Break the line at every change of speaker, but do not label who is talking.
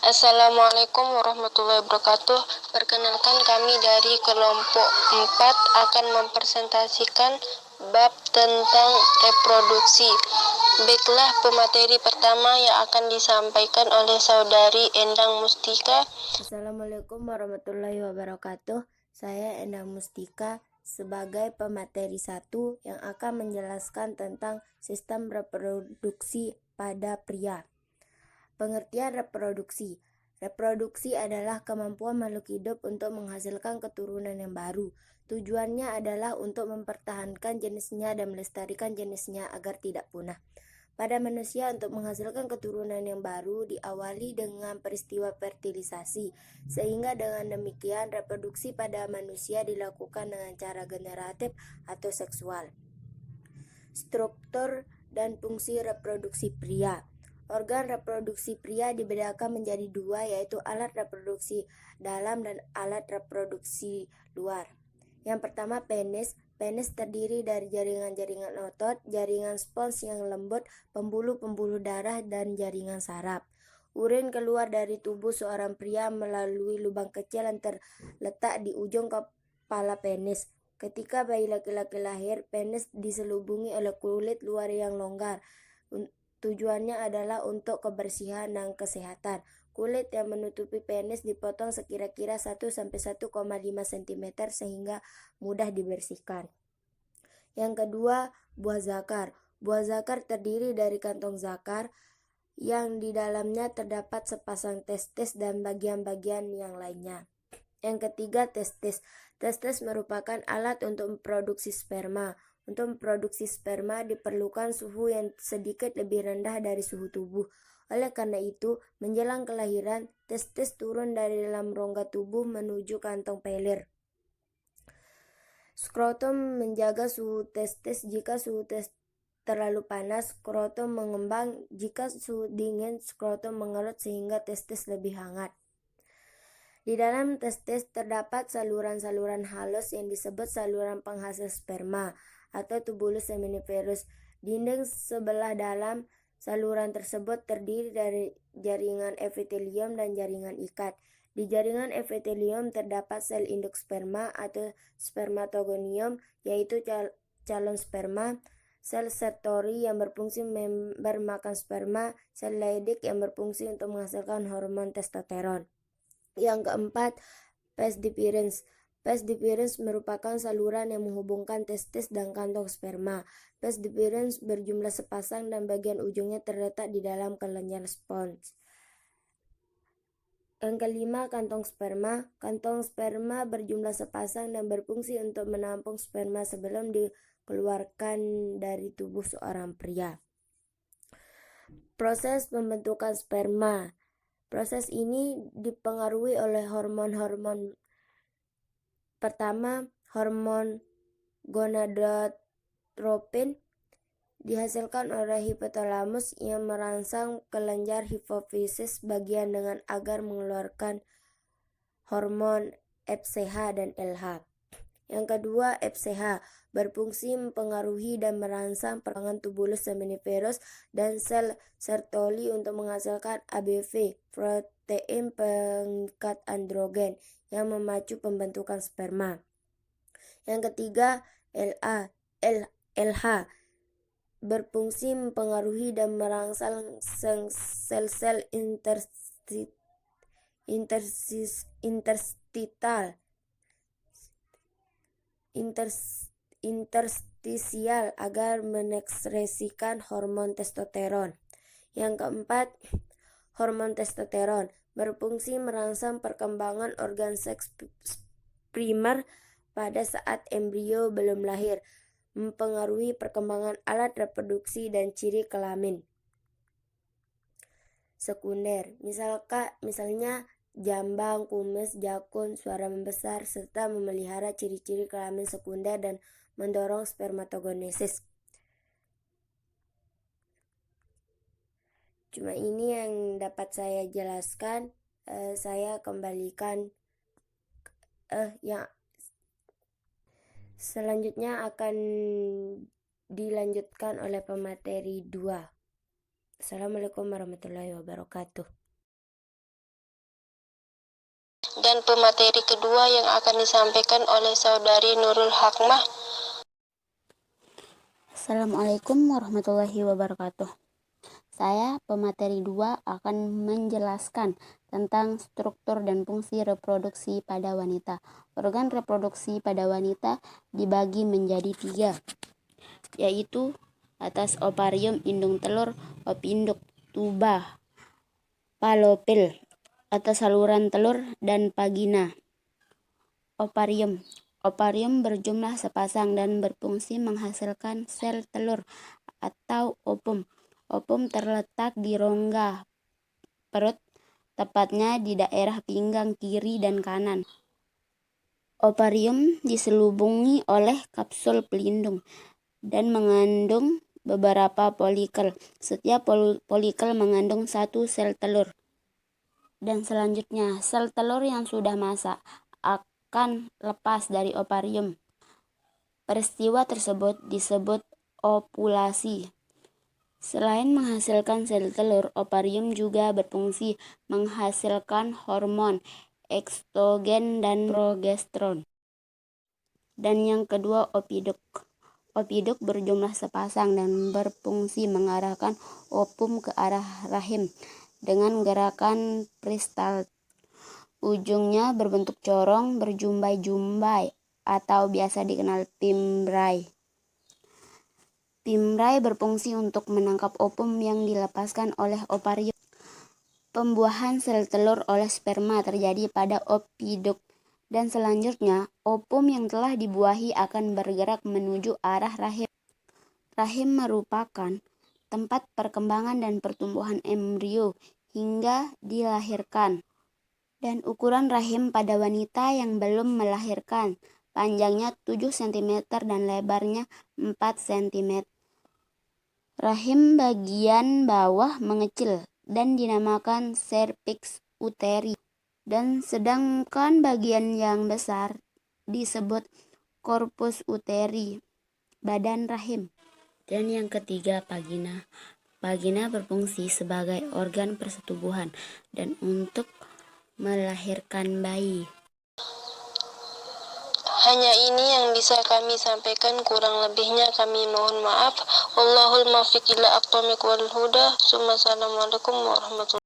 Assalamualaikum warahmatullahi wabarakatuh. Perkenalkan, kami dari kelompok 4 akan mempresentasikan bab tentang reproduksi. Baiklah, pemateri pertama yang akan disampaikan oleh Saudari Endang Mustika.
Assalamualaikum warahmatullahi wabarakatuh. Saya Endang Mustika sebagai pemateri 1 yang akan menjelaskan tentang sistem reproduksi pada pria. Pengertian reproduksi. Reproduksi adalah kemampuan makhluk hidup untuk menghasilkan keturunan yang baru. Tujuannya adalah untuk mempertahankan jenisnya dan melestarikan jenisnya agar tidak punah. Pada manusia, untuk menghasilkan keturunan yang baru diawali dengan peristiwa fertilisasi, sehingga dengan demikian reproduksi pada manusia dilakukan dengan cara generatif atau seksual. Struktur dan fungsi reproduksi pria. Organ reproduksi pria dibedakan menjadi 2, yaitu alat reproduksi dalam dan alat reproduksi luar. Yang pertama, penis. Penis terdiri dari jaringan-jaringan otot, jaringan spons yang lembut, pembuluh-pembuluh darah, dan jaringan saraf. Urin keluar dari tubuh seorang pria melalui lubang kecil yang terletak di ujung kepala penis. Ketika bayi laki-laki lahir, penis diselubungi oleh kulit luar yang longgar. Tujuannya adalah untuk kebersihan dan kesehatan. Kulit yang menutupi penis dipotong sekira-kira 1-1,5 cm sehingga mudah dibersihkan. Yang kedua, buah zakar. Buah zakar terdiri dari kantong zakar yang di dalamnya terdapat sepasang testis dan bagian-bagian yang lainnya. Yang ketiga, testis. Testis merupakan alat untuk memproduksi sperma. Untuk memproduksi sperma diperlukan suhu yang sedikit lebih rendah dari suhu tubuh. Oleh karena itu, menjelang kelahiran, testis turun dari dalam rongga tubuh menuju kantong pelir. Skrotum menjaga suhu testis. Jika suhu testis terlalu panas, skrotum mengembang. Jika suhu dingin, skrotum mengelut sehingga testis lebih hangat. Di dalam testis terdapat saluran-saluran halus yang disebut saluran penghasil sperma atau tubulus seminiferus. Dinding sebelah dalam saluran tersebut terdiri dari jaringan epitelium dan jaringan ikat. Di jaringan epitelium terdapat sel induk sperma atau spermatogonium, yaitu calon sperma, sel Sertoli yang berfungsi member makan sperma, sel Leydig yang berfungsi untuk menghasilkan hormon testosteron. Yang keempat, pes differens. Pes differens merupakan saluran yang menghubungkan testis dan kantong sperma. Pes differens berjumlah sepasang dan bagian ujungnya terletak di dalam kelenjar spons. Yang kelima, kantong sperma. Kantong sperma berjumlah sepasang dan berfungsi untuk menampung sperma sebelum dikeluarkan dari tubuh seorang pria. Proses pembentukan sperma. Proses ini dipengaruhi oleh hormon-hormon. Pertama, hormon gonadotropin dihasilkan oleh hipotalamus yang merangsang kelenjar hipofisis bagian dengan agar mengeluarkan hormon FSH dan LH. Yang kedua, FSH berfungsi mempengaruhi dan merangsang perkembangan tubulus seminiferus dan sel Sertoli untuk menghasilkan ABV, protein pengikat androgen, yang memacu pembentukan sperma. Yang ketiga, LH berfungsi mempengaruhi dan merangsang sel-sel interstisial agar mengekspresikan hormon testosteron. Yang keempat, hormon testosteron berfungsi merangsang perkembangan organ seks primer pada saat embrio belum lahir, mempengaruhi perkembangan alat reproduksi dan ciri kelamin. Sekunder, misalnya jambang, kumis, jakun, suara membesar, serta memelihara ciri-ciri kelamin sekunder dan mendorong spermatogenesis. Cuma ini yang dapat saya jelaskan. Saya kembalikan yang selanjutnya akan dilanjutkan oleh pemateri 2. Assalamualaikum warahmatullahi wabarakatuh.
Dan pemateri kedua yang akan disampaikan oleh Saudari Nurul Hakmah.
Assalamualaikum warahmatullahi wabarakatuh. Saya, pemateri 2, akan menjelaskan tentang struktur dan fungsi reproduksi pada wanita. Organ reproduksi pada wanita dibagi menjadi 3, yaitu atas ovarium, indung telur, opinduk, tuba, falopil, atas saluran telur, dan vagina. Ovarium. Ovarium berjumlah sepasang dan berfungsi menghasilkan sel telur atau ovum. Ovum terletak di rongga perut, tepatnya di daerah pinggang kiri dan kanan. Ovarium diselubungi oleh kapsul pelindung dan mengandung beberapa folikel. Setiap folikel mengandung 1 sel telur. Dan selanjutnya, sel telur yang sudah masak akan lepas dari ovarium. Peristiwa tersebut disebut ovulasi. Selain menghasilkan sel telur, ovarium juga berfungsi menghasilkan hormon estrogen dan progesteron. Dan yang kedua, opiduk. Opiduk berjumlah sepasang dan berfungsi mengarahkan ovum ke arah rahim dengan gerakan peristaltik. Ujungnya berbentuk corong berjumbai-jumbai atau biasa dikenal fimbriae. Fimbriae berfungsi untuk menangkap ovum yang dilepaskan oleh ovarium. Pembuahan sel telur oleh sperma terjadi pada opiduk. Dan selanjutnya, ovum yang telah dibuahi akan bergerak menuju arah rahim. Rahim merupakan tempat perkembangan dan pertumbuhan embrio hingga dilahirkan. Dan ukuran rahim pada wanita yang belum melahirkan, panjangnya 7 cm dan lebarnya 4 cm. Rahim bagian bawah mengecil dan dinamakan cervix uteri, dan sedangkan bagian yang besar disebut corpus uteri, badan rahim. Dan yang ketiga, vagina. Vagina berfungsi sebagai organ persetubuhan dan untuk melahirkan bayi.
Hanya ini yang bisa kami sampaikan, kurang lebihnya kami mohon maaf. Wallahul muwaffiq ila aqwamit wal huda. Assalamualaikum warahmatullahi wabarakatuh.